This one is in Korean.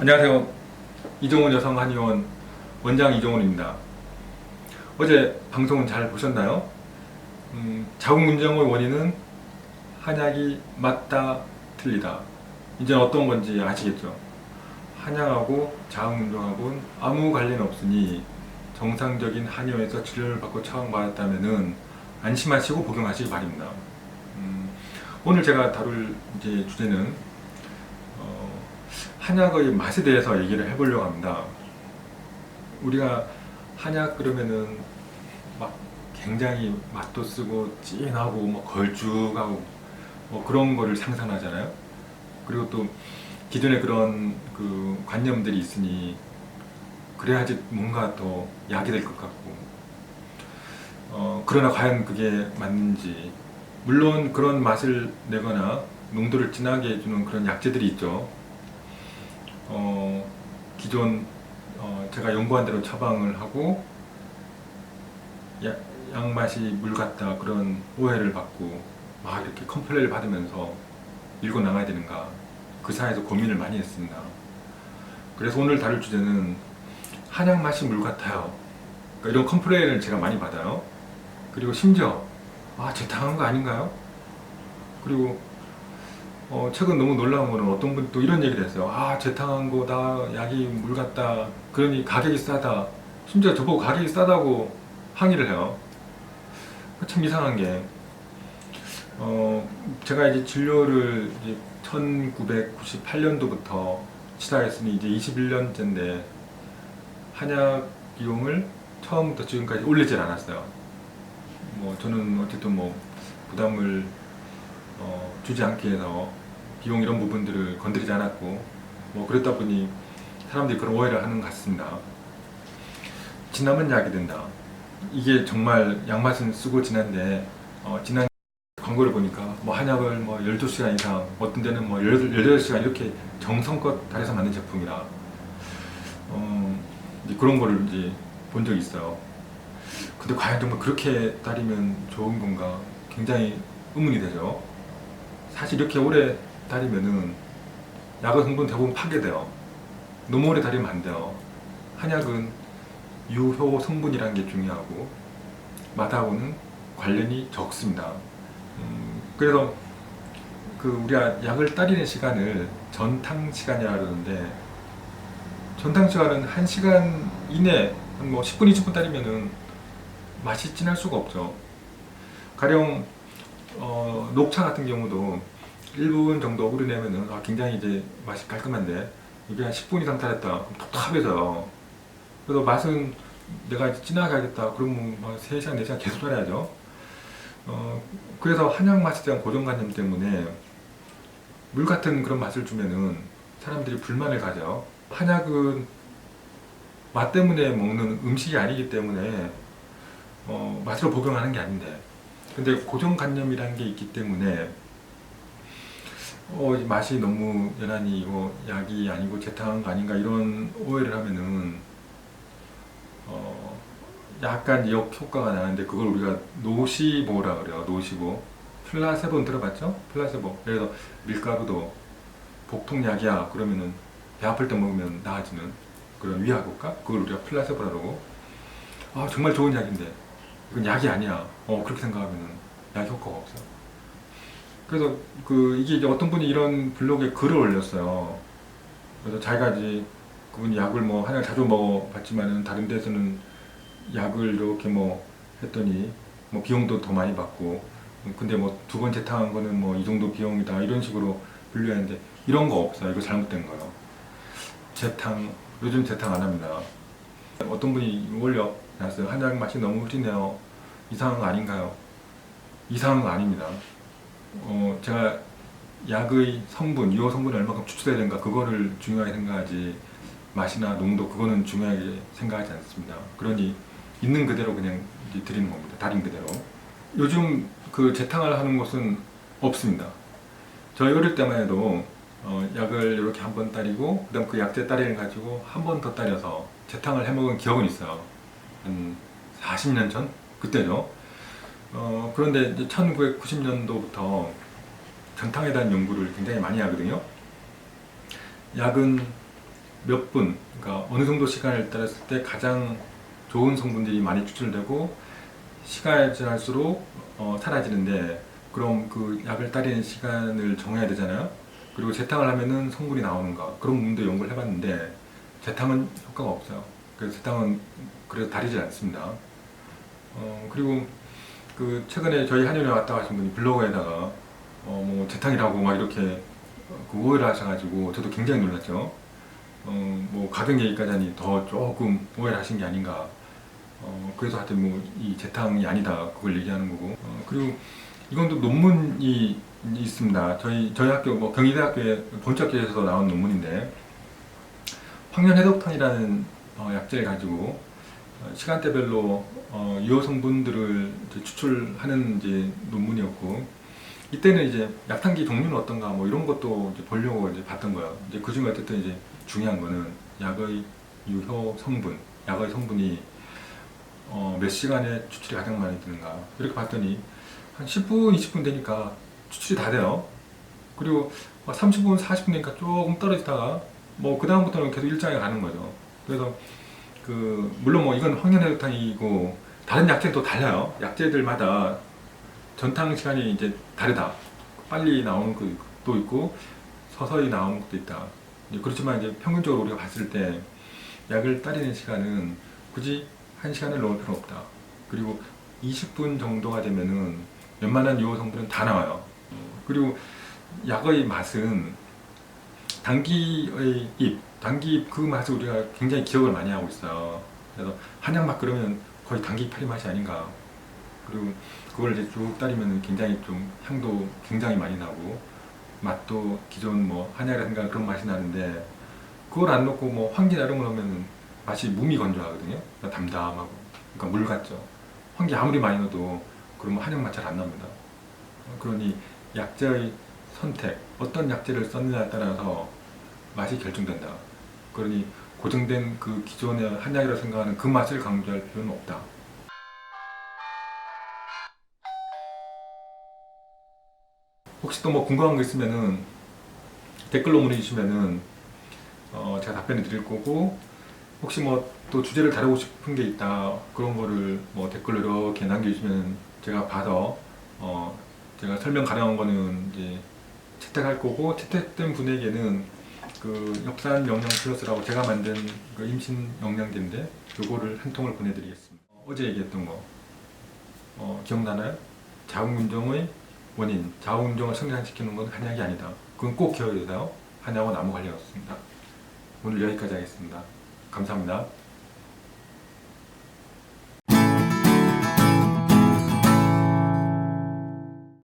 안녕하세요. 이종훈 여성한의원 원장 이종훈입니다. 어제 방송은 잘 보셨나요? 자궁근정의 원인은 한약이 맞다 틀리다. 이제 어떤 건지 아시겠죠? 한약하고 자궁근정하고는 아무 관련 없으니 정상적인 한의원에서 치료를 받고 처방받았다면은 안심하시고 복용하시기 바랍니다. 오늘 제가 다룰 이제 주제는 한약의 맛에 대해서 얘기를 해보려고 합니다. 우리가 한약 그러면은 막 굉장히 맛도 쓰고 진하고 뭐 걸쭉하고 뭐 그런 거를 상상하잖아요. 그리고 또 기존에 그런 그 관념들이 있으니 그래야지 뭔가 더 약이 될 것 같고 그러나 과연 그게 맞는지, 물론 그런 맛을 내거나 농도를 진하게 해주는 그런 약재들이 있죠. 기존 제가 연구한 대로 처방을 하고 양맛이 물 같다 그런 오해를 받고 막 이렇게 컴플레인을 받으면서 밀고 나가야 되는가, 그 사이에서 고민을 많이 했습니다. 그래서 오늘 다룰 주제는 한약 맛이 물 같아요. 그러니까 이런 컴플레인을 제가 많이 받아요. 그리고 심지어 재탕한 거 아닌가요? 그리고 최근 너무 놀라운 거는 어떤 분이 또 이런 얘기를 했어요. 재탕한 거다, 약이 물 같다, 그러니 가격이 싸다. 심지어 저보고 가격이 싸다고 항의를 해요. 참 이상한 게, 제가 이제 진료를 이제 1998년도부터 시작했으니 이제 21년째인데 한약 비용을 처음부터 지금까지 올리질 않았어요. 저는 어쨌든 부담을 주지 않기 위해서 비용 이런 부분들을 건드리지 않았고, 그랬다 보니 사람들이 그런 오해를 하는 것 같습니다. 진하면 약이 된다. 이게 정말 약맛은 쓰고 진한데, 진한 광고를 보니까 한약을 12시간 이상, 어떤 데는 18시간 이렇게 정성껏 달여서 만든 제품이라 이제 그런 거를 이제 본 적이 있어요. 근데 과연 정말 그렇게 따르면 좋은 건가 굉장히 의문이 되죠. 사실 이렇게 오래 다리면은 약의 성분 대부분 파괴돼요. 너무 오래 다리면 안 돼요. 한약은 유효 성분이라는 게 중요하고 맛하고는 관련이 적습니다. 그래서 우리가 약을 따리는 시간을 전탕 시간이라 그러는데, 전탕 시간은 1시간 이내, 한 10분, 20분 따리면은 맛이 진할 수가 없죠. 가령 녹차 같은 경우도 1분 정도 우려내면은 굉장히 이제 맛이 깔끔한데, 이게 한 10분 이상 따랐다 그럼 텁텁해져요. 그래서 맛은 내가 진하게 하겠다 그러면 3시간, 4시간 계속 따라야죠. 그래서 한약 맛에 대한 고정관념 때문에 물 같은 그런 맛을 주면은 사람들이 불만을 가져. 한약은 맛 때문에 먹는 음식이 아니기 때문에 맛으로 복용하는 게 아닌데, 근데 고정관념이라는 게 있기 때문에 맛이 너무 연하니 이거 약이 아니고 재탕한 거 아닌가 이런 오해를 하면은 약간 역효과가 나는데, 그걸 우리가 노시보라 그래요. 노시보. 플라세보는 들어봤죠? 플라세보. 그래서 밀가루도 복통약이야 그러면은 배 아플 때 먹으면 나아지는 그런 위약 효과? 그걸 우리가 플라세보라고. 정말 좋은 약인데 이건 약이 아니야. 그렇게 생각하면은 약 효과가 없어요. 그래서 이게 이제 어떤 분이 이런 블로그에 글을 올렸어요. 그래서 자기가 이제 그분이 약을 한약 자주 먹어봤지만은 다른 데서는 약을 이렇게 했더니 비용도 더 많이 받고, 근데 2번 재탕한 거는 이 정도 비용이다 이런 식으로 분류하는데, 이런 거 없어요. 이거 잘못된 거예요. 요즘 재탕 안 합니다. 어떤 분이 올려놨어요. 한약 맛이 너무 흐리네요. 이상한 거 아닌가요? 이상한 거 아닙니다. 제가 약의 성분, 유효 성분이 얼마큼 추출해야 되는가 그거를 중요하게 생각하지, 맛이나 농도 그거는 중요하게 생각하지 않습니다. 그러니 있는 그대로 그냥 드리는 겁니다. 달인 그대로. 요즘 재탕을 하는 곳은 없습니다. 저희 어릴 때만 해도 약을 이렇게 한 번 따리고 그다음 그 약재 따리를 가지고 한 번 더 따려서 재탕을 해먹은 기억은 있어요. 한 40년 전? 그때죠. 그런데 이제 1990년도부터 전탕에 대한 연구를 굉장히 많이 하거든요. 약은 몇 분, 그러니까 어느 정도 시간을 따랐을 때 가장 좋은 성분들이 많이 추출되고 시간이 지날수록 사라지는데, 그럼 그 약을 따르는 시간을 정해야 되잖아요. 그리고 재탕을 하면은 성분이 나오는가, 그런 부분도 연구를 해봤는데 재탕은 효과가 없어요. 그래서 재탕은 그래서 다르지 않습니다. 그리고 그 최근에 저희 한의원에 왔다 가신 분이 블로그에다가 뭐 재탕이라고 막 이렇게 그 오해를 하셔가지고 저도 굉장히 놀랐죠. 뭐 가격 얘기까지 하니 더 조금 오해를 하신 게 아닌가. 그래서 하여튼 뭐 이 재탕이 아니다 그걸 얘기하는 거고. 그리고 이건 또 논문이 있습니다. 저희 학교 뭐 경희대학교의 본학교에서 나온 논문인데, 황련해독탄이라는 약재를 가지고 시간대별로 유효 성분들을 이제 추출하는 이제 논문이었고, 이때는 이제 약탕기 종류는 어떤가 뭐 이런 것도 이제 보려고 이제 봤던 거예요. 이제 그 중에 어쨌든 이제 중요한 거는 약의 유효 성분, 약의 성분이 몇 시간에 추출이 가장 많이 되는가. 이렇게 봤더니 한 10분, 20분 되니까 추출이 다 돼요. 그리고 30분, 40분 되니까 조금 떨어지다가 뭐 그 다음부터는 계속 일정에 가는 거죠. 그래서 그 물론 뭐 이건 황련해독탕이고 다른 약재는 또 달라요. 약재들마다 전탕 시간이 이제 다르다. 빨리 나오는 것도 있고 서서히 나오는 것도 있다. 그렇지만 이제 평균적으로 우리가 봤을 때 약을 따르는 시간은 굳이 1시간을 넣을 필요 없다. 그리고 20분 정도가 되면은 웬만한 유효 성분은 다 나와요. 그리고 약의 맛은 단기잎 그 맛을 우리가 굉장히 기억을 많이 하고 있어요. 그래서 한약맛 그러면 거의 단기 파리 맛이 아닌가. 그리고 그걸 이제 쭉 따르면 굉장히 좀 향도 굉장히 많이 나고 맛도 기존 뭐 한약이라든가 그런 맛이 나는데, 그걸 안 넣고 뭐 황기 이런 거 넣으면 맛이 무미건조하거든요. 담담하고. 그러니까 물 같죠. 황기 아무리 많이 넣어도 그러면 한약 맛 잘 안 납니다. 그러니 약재의 선택, 어떤 약재를 썼느냐에 따라서 맛이 결정된다. 그러니 고정된 그 기존의 한약이라고 생각하는 그 맛을 강조할 필요는 없다. 혹시 또 뭐 궁금한 거 있으면은 댓글로 문의주시면은 제가 답변을 드릴 거고, 혹시 뭐 또 주제를 다루고 싶은 게 있다 그런 거를 뭐 댓글로 이렇게 남겨주시면 제가 봐서 제가 설명 가능한 거는 이제 채택할 거고, 채택된 분에게는 그 엽산 영양 플러스라고 제가 만든 그 임신 영양제인데 요거를 한 통을 보내드리겠습니다. 어제 얘기했던 거 기억나나요? 자궁근종의 원인, 자궁근종을 성장시키는 건 한약이 아니다. 그건 꼭 기억해야 돼요. 한약은 아무 관련 없습니다. 오늘 여기까지 하겠습니다. 감사합니다.